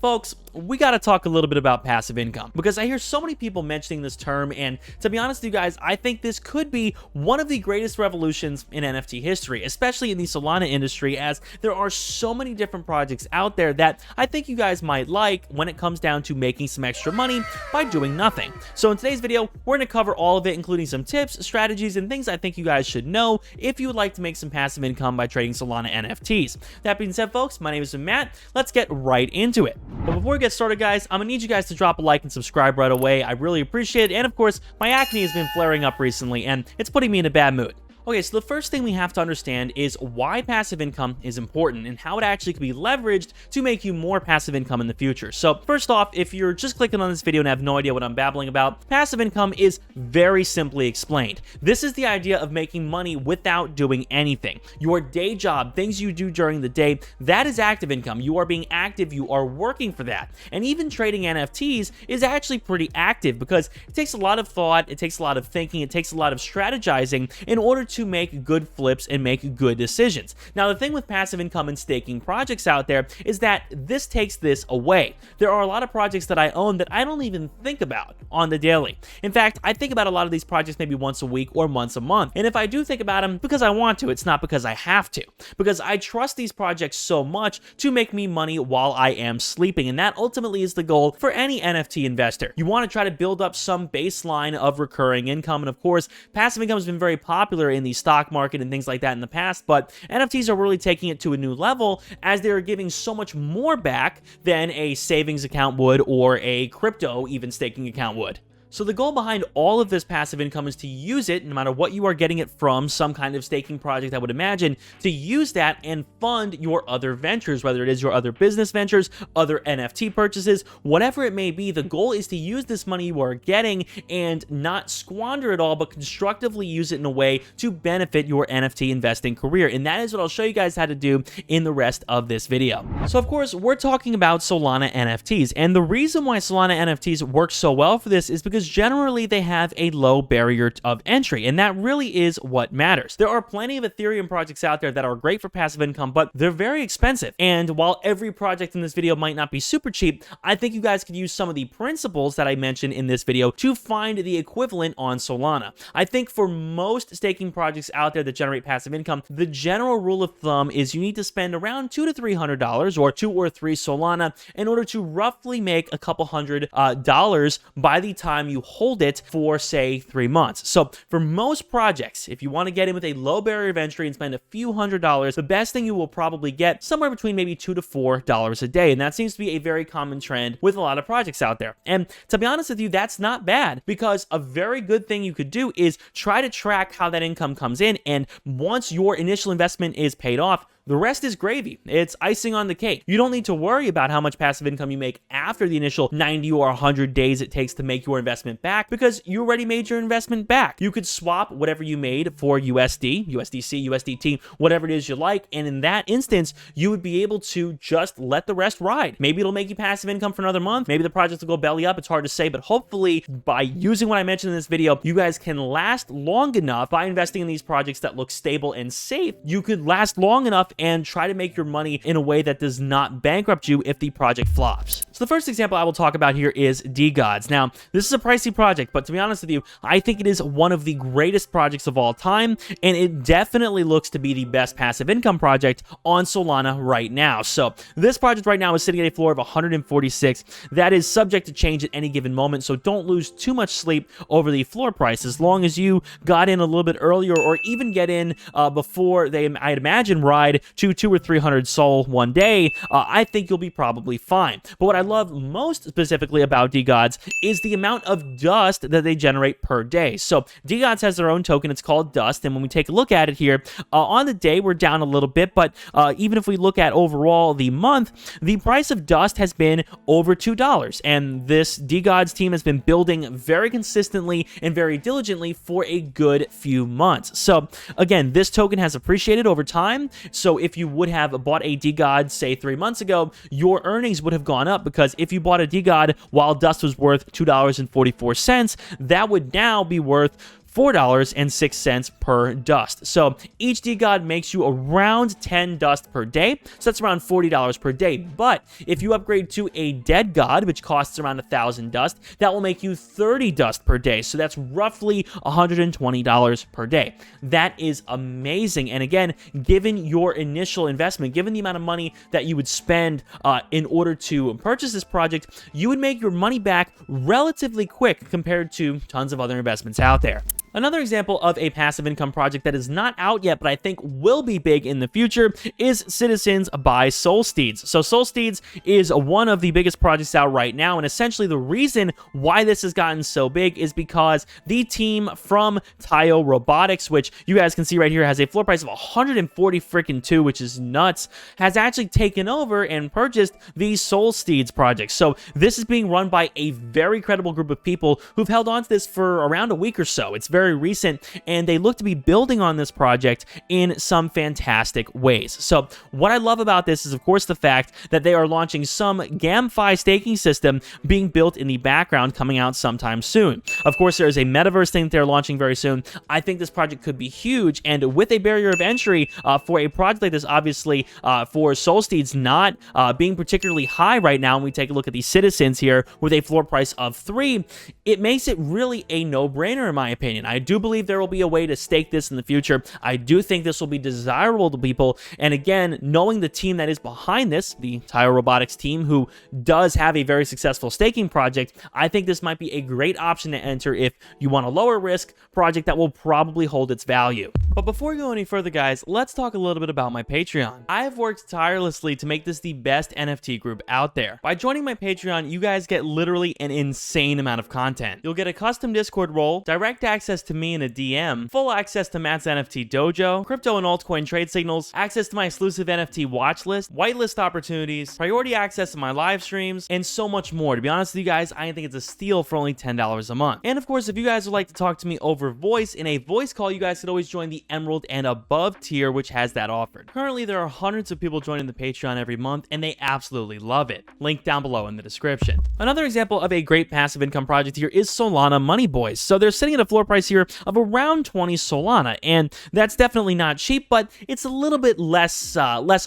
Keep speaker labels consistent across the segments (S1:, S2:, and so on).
S1: Folks, we got to talk a little bit about passive income because I hear so many people mentioning this term, and to be honest with you guys, I think this could be one of the greatest revolutions in NFT history, especially in the Solana industry, as there are so many different projects out there that I think you guys might like when it comes down to making some extra money by doing nothing. So in today's video, we're going to cover all of it, including some tips, strategies, and things I think you guys should know if you would like to make some passive income by trading Solana NFTs. That being said, folks, my name is Matt. Let's get right into it. But before we get started, guys, I'm gonna need you guys to drop a like and subscribe right away. I really appreciate it. And of course, my acne has been flaring up recently, and it's putting me in a bad mood. Okay, so the first thing we have to understand is why passive income is important and how it actually can be leveraged to make you more passive income in the future. So first off, if you're just clicking on this video and have no idea what I'm babbling about, passive income is very simply explained. This is the idea of making money without doing anything. Your day job, things you do during the day, that is active income. You are being active, you are working for that. And even trading NFTs is actually pretty active because it takes a lot of thought, it takes a lot of thinking, it takes a lot of strategizing in order to make good flips and make good decisions. Now, the thing with passive income and staking projects out there is that this takes this away. There are a lot of projects that I own that I don't even think about on the daily. In fact, I think about a lot of these projects maybe once a week or once a month. And if I do think about them because I want to, it's not because I have to, because I trust these projects so much to make me money while I am sleeping. And that ultimately is the goal for any NFT investor. You want to try to build up some baseline of recurring income. And of course, passive income has been very popular in the stock market and things like that in the past, but NFTs are really taking it to a new level as they're giving so much more back than a savings account would or a crypto even staking account would. So the goal behind all of this passive income is to use it, no matter what you are getting it from, some kind of staking project, I would imagine, to use that and fund your other ventures, whether it is your other business ventures, other NFT purchases, whatever it may be. The goal is to use this money you are getting and not squander it all, but constructively use it in a way to benefit your NFT investing career. And that is what I'll show you guys how to do in the rest of this video. So of course, we're talking about Solana NFTs. And the reason why Solana NFTs work so well for this is because generally they have a low barrier of entry, and that really is what matters. There are plenty of Ethereum projects out there that are great for passive income, but they're very expensive. And while every project in this video might not be super cheap, I think you guys could use some of the principles that I mentioned in this video to find the equivalent on Solana. I think for most staking projects out there that generate passive income, the general rule of thumb is you need to spend around $200 to $300 or 2 or 3 Solana in order to roughly make a couple $100 by the time you hold it for, say, 3 months. So for most projects, if you want to get in with a low barrier of entry and spend a few $100s, the best thing you will probably get somewhere between maybe $2 to $4 a day. And that seems to be a very common trend with a lot of projects out there. And to be honest with you, that's not bad, because a very good thing you could do is try to track how that income comes in. And once your initial investment is paid off, the rest is gravy. It's icing on the cake. You don't need to worry about how much passive income you make after the initial 90 or 100 days it takes to make your investment back, because you already made your investment back. You could swap whatever you made for USD, USDC, USDT, whatever it is you like, and in that instance, you would be able to just let the rest ride. Maybe it'll make you passive income for another month. Maybe the project will go belly up. It's hard to say, but hopefully by using what I mentioned in this video, you guys can last long enough by investing in these projects that look stable and safe. You could last long enough and try to make your money in a way that does not bankrupt you if the project flops. So the first example I will talk about here is DeGods. Now, this is a pricey project, but to be honest with you, I think it is one of the greatest projects of all time, and it definitely looks to be the best passive income project on Solana right now. So this project right now is sitting at a floor of 146. That is subject to change at any given moment, so don't lose too much sleep over the floor price. As long as you got in a little bit earlier, or even get in before they, I'd imagine, ride to 200 or 300 Sol one day, I think you'll be probably fine. But what I love most specifically about DeGods is the amount of dust that they generate per day. So DeGods has their own token. It's called Dust. And when we take a look at it here, on the day, we're down a little bit. But even if we look at overall the month, the price of Dust has been over $2. And this DeGods team has been building very consistently and very diligently for a good few months. So again, this token has appreciated over time. So if you would have bought a DeGod, say 3 months ago, your earnings would have gone up, because if you bought a DeGod while Dust was worth $2.44, that would now be worth $4.06 per dust. So each DeGod makes you around 10 dust per day, so that's around $40 per day. But if you upgrade to a dead god, which costs around 1,000 dust, that will make you 30 dust per day, so that's roughly $120 per day. That is amazing. And again, given your initial investment, given the amount of money that you would spend in order to purchase this project, you would make your money back relatively quick compared to tons of other investments out there. Another example of a passive income project that is not out yet, but I think will be big in the future, is Citizens by Solsteeds. So Solsteeds is one of the biggest projects out right now, and essentially the reason why this has gotten so big is because the team from Tayo Robotics, which you guys can see right here has a floor price of 140 freaking 2, which is nuts, has actually taken over and purchased the Solsteeds project. So this is being run by a very credible group of people who've held on to this for around a week or so. It's very recent, and they look to be building on this project in some fantastic ways. So what I love about this is, of course, the fact that they are launching some GameFi staking system being built in the background, coming out sometime soon. Of course, there is a metaverse thing that they're launching very soon. I think this project could be huge, and with a barrier of entry for a project like this, obviously, for Solsteeds not being particularly high right now, when we take a look at the Citizens here with a floor price of 3, it makes it really a no-brainer in my opinion. I do believe there will be a way to stake this in the future. I do think this will be desirable to people. And again, knowing the team that is behind this, the Tayo Robotics team, who does have a very successful staking project, I think this might be a great option to enter if you want a lower risk project that will probably hold its value. But before we go any further, guys, let's talk a little bit about my Patreon. I have worked tirelessly to make this the best NFT group out there. By joining my Patreon, you guys get literally an insane amount of content. You'll get a custom Discord role, direct access to me in a DM, full access to Matt's NFT dojo, crypto and altcoin trade signals, access to my exclusive NFT watch list, whitelist opportunities, priority access to my live streams, and so much more. To be honest with you guys, I think it's a steal for only $10 a month. And of course, if you guys would like to talk to me over voice in a voice call, you guys could always join the Emerald and above tier, which has that offered. Currently, there are hundreds of people joining the Patreon every month, and they absolutely love it. Link down below in the description. Another example of a great passive income project here is Solana Money Boys. So they're sitting at a floor price here of around 20 Solana, and that's definitely not cheap, but it's a little bit less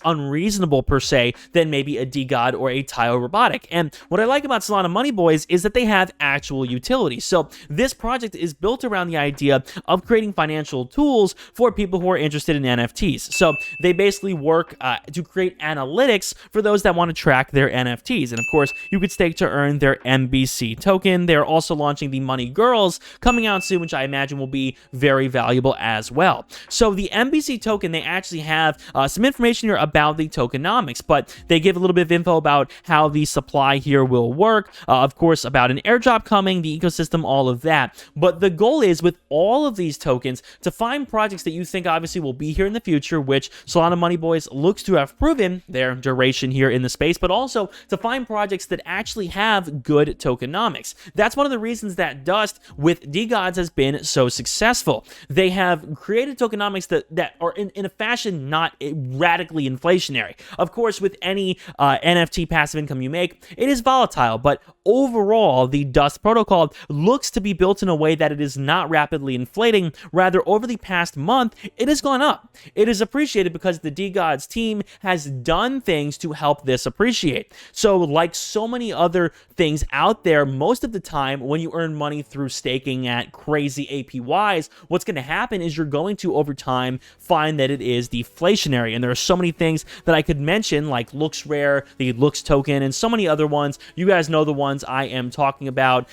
S1: unreasonable per se than maybe a DeGod or a Tayo Robotic. And what I like about Solana Money Boys is that they have actual utility. So this project is built around the idea of creating financial tools for people who are interested in NFTs. So they basically work to create analytics for those that want to track their NFTs. And of course, you could stake to earn their MBC token. They're also launching the Money Girls coming out soon, which I imagine will be very valuable as well. So the MBC token, they actually have some information here about the tokenomics, but they give a little bit of info about how the supply here will work, of course, about an airdrop coming, the ecosystem, all of that. But the goal is, with all of these tokens, to find projects that you think obviously will be here in the future, which Solana Money Boys looks to have proven their duration here in the space, but also to find projects that actually have good tokenomics. That's one of the reasons that Dust with DeGods has been so successful. They have created tokenomics that are in a fashion not radically inflationary. Of course, with any NFT passive income you make, it is volatile, but overall, the Dust protocol looks to be built in a way that it is not rapidly inflating. Rather, over the past month, it has gone up. It is appreciated because the DeGods team has done things to help this appreciate. So, like so many other things out there, most of the time when you earn money through staking at crazy APYs, what's going to happen is you're going to, over time, find that it is deflationary. And there are so many things that I could mention, like Looks Rare, the Looks token, and so many other ones. You guys know the ones I am talking about.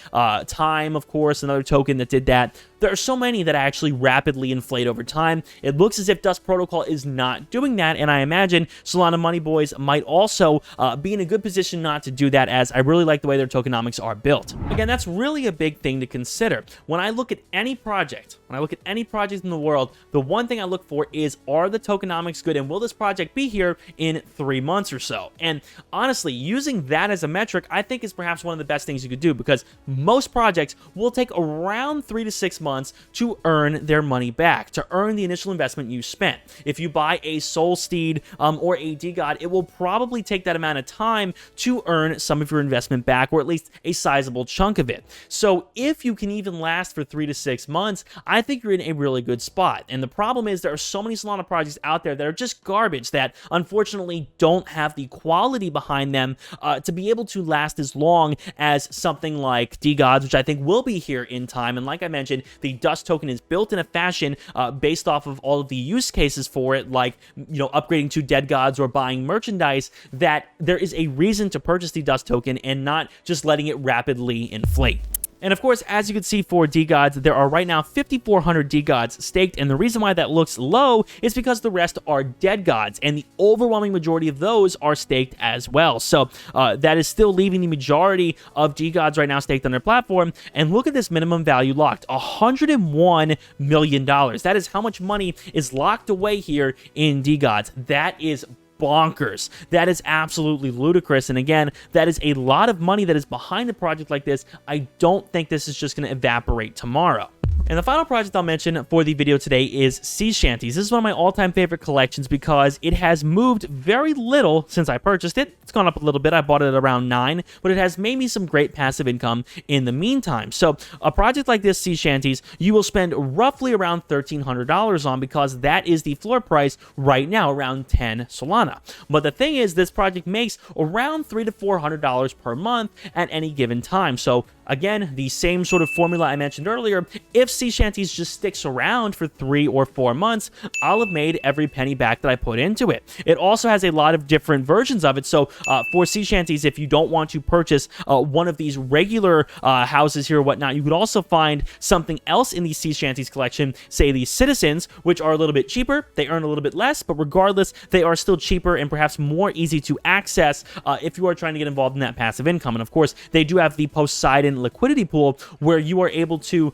S1: Time, of course, another token that did that. There are so many that actually rapidly inflate over time. It looks as if Dust Protocol is not doing that, and I imagine Solana Money Boys might also be in a good position not to do that, as I really like the way their tokenomics are built. Again, that's really a big thing to consider. When I look at any project, in the world, the one thing I look for is, are the tokenomics good, and will this project be here in 3 months or so? And honestly, using that as a metric, I think is perhaps one of the best things you could do, because most projects will take around 3 to 6 months to earn their money back, to earn the initial investment you spent. If you buy a Solsteed or a DeGod, it will probably take that amount of time to earn some of your investment back, or at least a sizable chunk of it. So if you can even last for 3 to 6 6 months, I think you're in a really good spot. And the problem is there are so many Solana projects out there that are just garbage that unfortunately don't have the quality behind them to be able to last as long as something like DGods, which I think will be here in time. And like I mentioned, the Dust token is built in a fashion based off of all of the use cases for it, like, you know, upgrading to dead gods or buying merchandise, that there is a reason to purchase the Dust token and not just letting it rapidly inflate. And of course, as you can see for DGods, there are right now 5,400 DGods staked, and the reason why that looks low is because the rest are dead gods, and the overwhelming majority of those are staked as well. So that is still leaving the majority of DGods right now staked on their platform. And look at this minimum value locked, $101 million. That is how much money is locked away here in DGods. That is bonkers. That is absolutely ludicrous. And again, that is a lot of money that is behind a project like this. I don't think this is just going to evaporate tomorrow. And the final project I'll mention for the video today is Sea Shanties. This is one of my all-time favorite collections because it has moved very little since I purchased it. It's gone up a little bit. I bought it at around 9, but it has made me some great passive income in the meantime. So a project like this, Sea Shanties, you will spend roughly around $1,300 on because that is the floor price right now, around 10 Solana. But the thing is, this project makes around $300 to $400 per month at any given time. So again, the same sort of formula I mentioned earlier. If Sea Shanties just sticks around for 3 or 4 months, I'll have made every penny back that I put into it. It also has a lot of different versions of it. So for Sea Shanties, if you don't want to purchase one of these regular houses here or whatnot, you could also find something else in the Sea Shanties collection, say the Citizens, which are a little bit cheaper. They earn a little bit less, but regardless, they are still cheaper and perhaps more easy to access if you are trying to get involved in that passive income. And of course, they do have the Poseidon liquidity pool where you are able to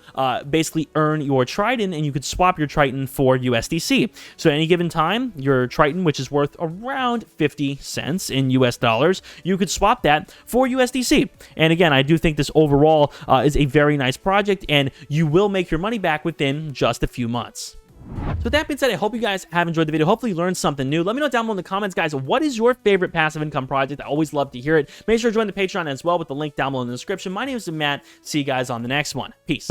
S1: basically earn your Triton, and you could swap your Triton for USDC. So at any given time, your Triton, which is worth around 50 cents in US dollars, you could swap that for USDC. And again, I do think this overall is a very nice project, and you will make your money back within just a few months. So with that being said, I hope you guys have enjoyed the video. Hopefully you learned something new. Let me know down below in the comments, guys, what is your favorite passive income project? I always love to hear it. Make sure to join the Patreon as well with the link down below in the description. My name is Matt. See you guys on the next one. Peace.